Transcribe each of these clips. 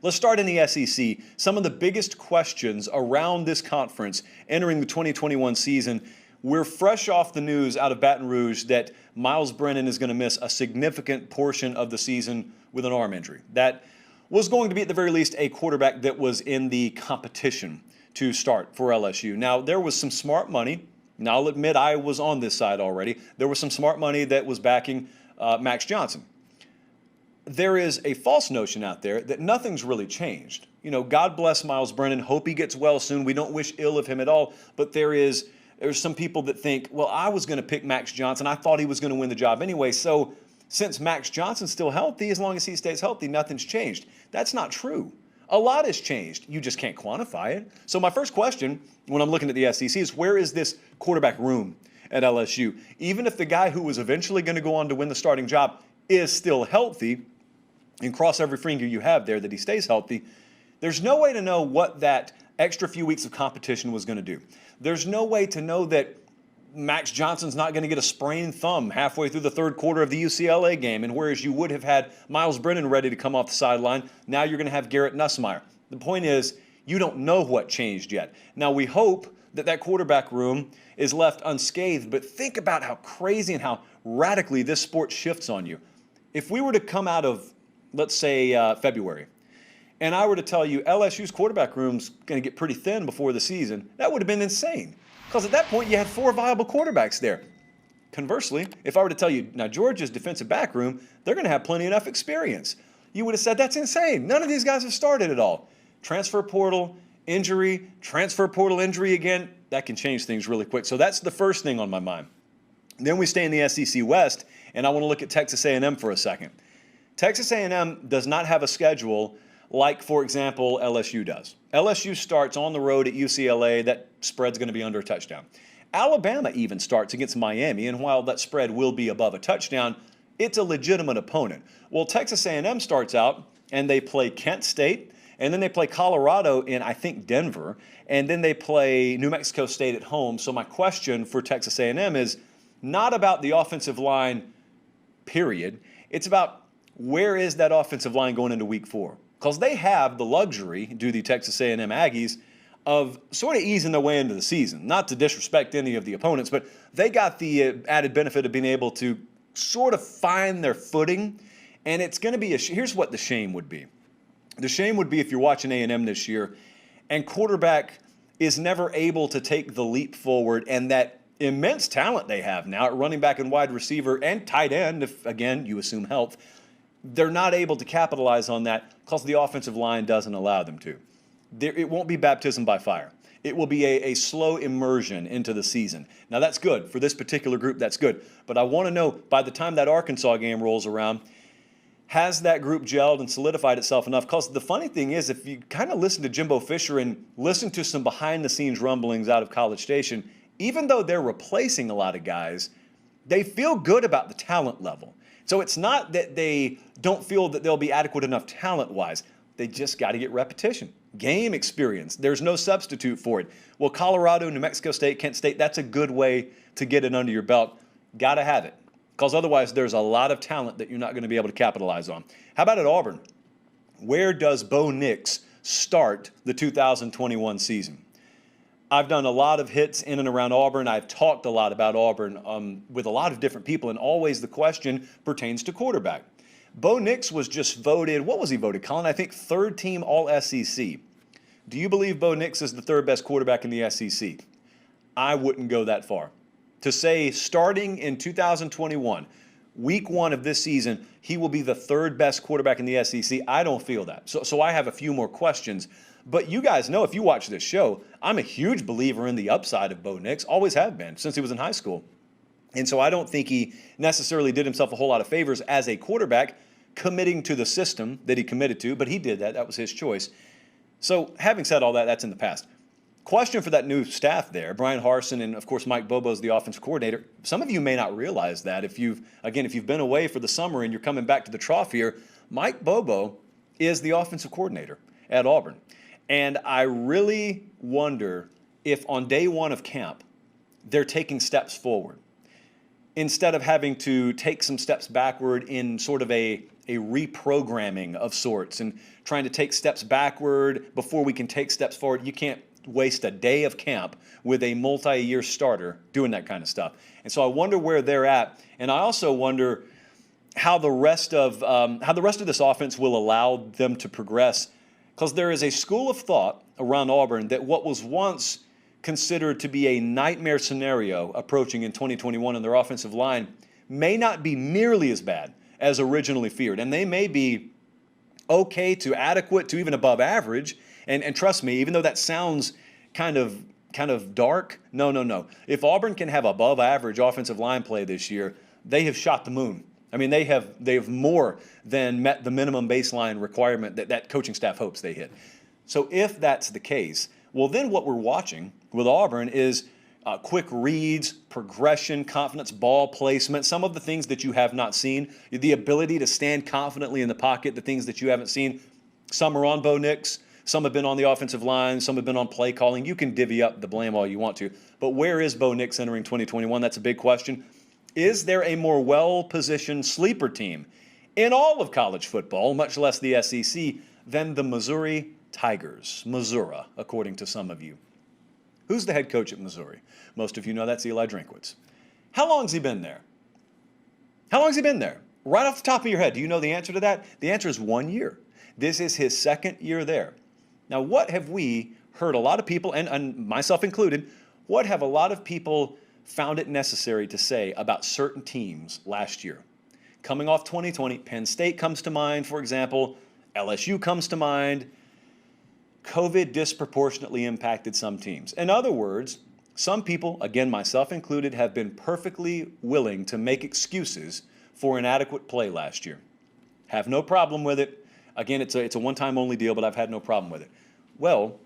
Let's start in the SEC. Some of the biggest questions around this conference entering the 2021 season. We're fresh off the news out of Baton Rouge that Myles Brennan is going to miss a significant portion of the season with an arm injury. That was going to be, at the very least, a quarterback that was in the competition to start for LSU. Now, there was some smart money. Now, I'll admit I was on this side already. There was some smart money that was backing Max Johnson. There is a false notion out there that nothing's really changed. You know, God bless Myles Brennan. Hope he gets well soon. We don't wish ill of him at all. But there's some people that think, well, I was going to pick Max Johnson. I thought he was going to win the job anyway. So since Max Johnson's still healthy, as long as he stays healthy, nothing's changed. That's not true. A lot has changed. You just can't quantify it. So my first question when I'm looking at the SEC is, where is this quarterback room at LSU? Even if the guy who was eventually going to go on to win the starting job is still healthy, and cross every finger you have there that he stays healthy, there's no way to know what that extra few weeks of competition was going to do. There's no way to know that Max Johnson's not going to get a sprained thumb halfway through the third quarter of the UCLA game, and whereas you would have had Myles Brennan ready to come off the sideline, now you're going to have Garrett Nussmeier. The point is, you don't know what changed yet. Now, we hope that that quarterback room is left unscathed, but think about how crazy and how radically this sport shifts on you. If we were to come out of, let's say, February, and I were to tell you LSU's quarterback room's going to get pretty thin before the season, that would have been insane. Because at that point, you had 4 viable quarterbacks there. Conversely, if I were to tell you, now Georgia's defensive back room, they're going to have plenty enough experience. You would have said, that's insane. None of these guys have started at all. Transfer portal, injury, transfer portal, injury again, that can change things really quick. So that's the first thing on my mind. Then we stay in the SEC West, and I want to look at Texas A&M for a second. Texas A&M does not have a schedule like, for example, LSU does. LSU starts on the road at UCLA. That spread's going to be under a touchdown. Alabama even starts against Miami, and while that spread will be above a touchdown, it's a legitimate opponent. Well, Texas A&M starts out, and they play Kent State, and then they play Colorado in, I think, Denver, and then they play New Mexico State at home. So my question for Texas A&M is not about the offensive line, period. It's about, where is that offensive line going into week 4? Because they have the luxury, do the Texas A&M Aggies, of sort of easing their way into the season. Not to disrespect any of the opponents, but they got the added benefit of being able to sort of find their footing. And it's going to be, here's what the shame would be. The shame would be if you're watching A&M this year and quarterback is never able to take the leap forward, and that immense talent they have now at running back and wide receiver and tight end, if, again, you assume health, they're not able to capitalize on that because the offensive line doesn't allow them to. It won't be baptism by fire. It will be a slow immersion into the season. Now, that's good. For this particular group, that's good. But I want to know, by the time that Arkansas game rolls around, has that group gelled and solidified itself enough? Because the funny thing is, if you kind of listen to Jimbo Fisher and listen to some behind-the-scenes rumblings out of College Station, even though they're replacing a lot of guys, they feel good about the talent level. So it's not that they don't feel that they'll be adequate enough talent-wise. They just got to get repetition, game experience. There's no substitute for it. Well, Colorado, New Mexico State, Kent State, that's a good way to get it under your belt. Got to have it, because otherwise there's a lot of talent that you're not going to be able to capitalize on. How about at Auburn? Where does Bo Nix start the 2021 season? I've done a lot of hits in and around Auburn. I've talked a lot about Auburn with a lot of different people, and always the question pertains to quarterback. Bo Nix was just voted, what was he voted, Colin? I think 3rd team All-SEC. Do you believe Bo Nix is the 3rd best quarterback in the SEC? I wouldn't go that far. To say starting in 2021, week 1 of this season, he will be the 3rd best quarterback in the SEC, I don't feel that. So I have a few more questions. But you guys know, if you watch this show, I'm a huge believer in the upside of Bo Nix, always have been since he was in high school. And so I don't think he necessarily did himself a whole lot of favors as a quarterback committing to the system that he committed to, but he did that. That was his choice. So having said all that, that's in the past. Question for that new staff there, Brian Harsin and, of course, Mike Bobo is the offensive coordinator. Some of you may not realize that. If you've been away for the summer and you're coming back to the trough here, Mike Bobo is the offensive coordinator at Auburn. And I really wonder if on day 1 of camp, they're taking steps forward instead of having to take some steps backward in sort of a a reprogramming of sorts and trying to take steps backward before we can take steps forward. You can't waste a day of camp with a multi-year starter doing that kind of stuff. And so I wonder where they're at. And I also wonder how the rest of this offense will allow them to progress, because there is a school of thought around Auburn that what was once considered to be a nightmare scenario approaching in 2021 in their offensive line may not be nearly as bad as originally feared. And they may be okay to adequate to even above average. And trust me, even though that sounds kind of dark, no. If Auburn can have above average offensive line play this year, they have shot the moon. I mean, they have more than met the minimum baseline requirement that coaching staff hopes they hit. So if that's the case, well, then what we're watching with Auburn is quick reads, progression, confidence, ball placement, some of the things that you have not seen, the ability to stand confidently in the pocket, the things that you haven't seen. Some are on Bo Nix. Some have been on the offensive line. Some have been on play calling. You can divvy up the blame all you want to. But where is Bo Nix entering 2021? That's a big question. Is there a more well-positioned sleeper team in all of college football, much less the SEC, than the Missouri Tigers? Missouri, according to some of you. Who's the head coach at Missouri? Most of you know that's Eli Drinkwitz. How long has he been there? How long has he been there? Right off the top of your head, do you know the answer to that? The answer is 1 year. This is his second year there. Now, what have we heard a lot of people, and myself included, what have a lot of people found it necessary to say about certain teams last year? Coming off 2020, Penn State comes to mind, for example. LSU comes to mind. COVID disproportionately impacted some teams. In other words, some people, again, myself included, have been perfectly willing to make excuses for inadequate play last year. Have no problem with it. Again, it's a one-time only deal, but I've had no problem with it. Well,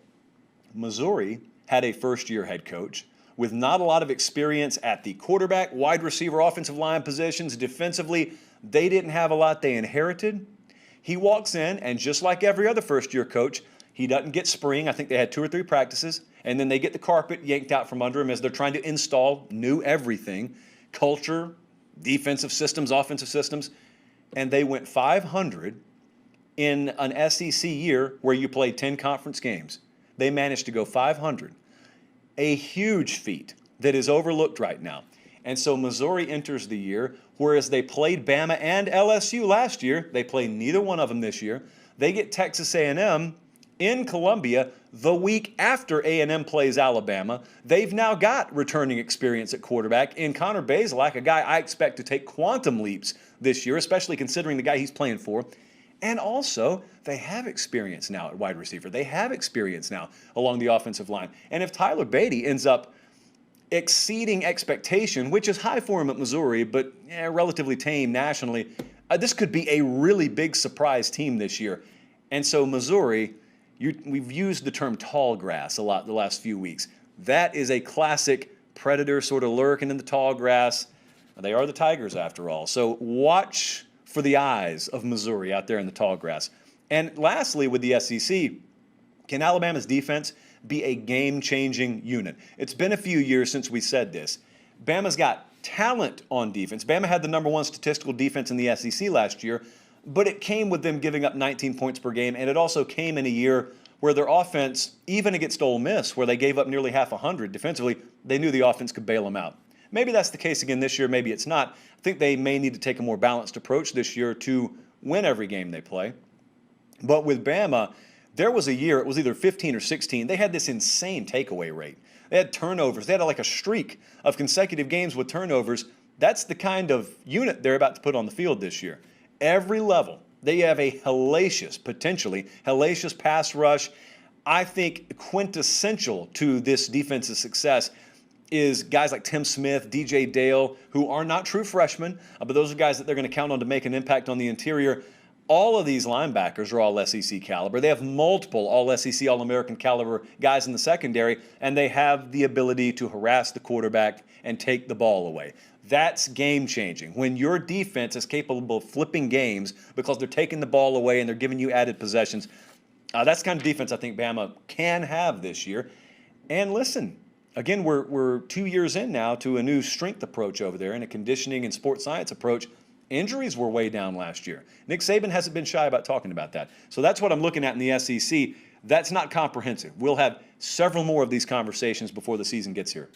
Missouri had a first-year head coach with not a lot of experience at the quarterback, wide receiver, offensive line positions. Defensively, they didn't have a lot they inherited. He walks in, and just like every other first-year coach, he doesn't get spring. I think they had 2 or 3 practices, and then they get the carpet yanked out from under him as they're trying to install new everything, culture, defensive systems, offensive systems, and they went 500 in an SEC year where you played 10 conference games. They managed to go 500, a huge feat that is overlooked right now. And so Missouri enters the year, whereas they played Bama and LSU last year, they play neither one of them this year. They get Texas A&M in Columbia the week after A&M plays Alabama. They've now got returning experience at quarterback in Connor Bazelak, a guy I expect to take quantum leaps this year, especially considering the guy he's playing for. And also, they have experience now at wide receiver. They have experience now along the offensive line. And if Tyler Beatty ends up exceeding expectation, which is high for him at Missouri, but relatively tame nationally, this could be a really big surprise team this year. And so Missouri, we've used the term tall grass a lot the last few weeks. That is a classic predator sort of lurking in the tall grass. They are the Tigers after all. So watch for the eyes of Missouri out there in the tall grass. And lastly, with the SEC, can Alabama's defense be a game-changing unit? It's been a few years since we said this. Bama's got talent on defense. Bama had the #1 statistical defense in the SEC last year, but it came with them giving up 19 points per game, and it also came in a year where their offense, even against Ole Miss, where they gave up nearly half 100 defensively, they knew the offense could bail them out. Maybe that's the case again this year, maybe it's not. I think they may need to take a more balanced approach this year to win every game they play. But with Bama, there was a year, it was either 15 or 16, they had this insane takeaway rate. They had turnovers. They had like a streak of consecutive games with turnovers. That's the kind of unit they're about to put on the field this year. Every level, they have a potentially hellacious pass rush. I think quintessential to this defense's success is guys like Tim Smith, DJ Dale, who are not true freshmen, but those are guys that they're going to count on to make an impact on the interior. All of these linebackers are all SEC caliber. They have multiple all-SEC, all-American caliber guys in the secondary, and they have the ability to harass the quarterback and take the ball away. That's game-changing. When your defense is capable of flipping games because they're taking the ball away and they're giving you added possessions, that's the kind of defense I think Bama can have this year. And listen, again, we're 2 years in now to a new strength approach over there and a conditioning and sports science approach. Injuries were way down last year. Nick Saban hasn't been shy about talking about that. So that's what I'm looking at in the SEC. That's not comprehensive. We'll have several more of these conversations before the season gets here.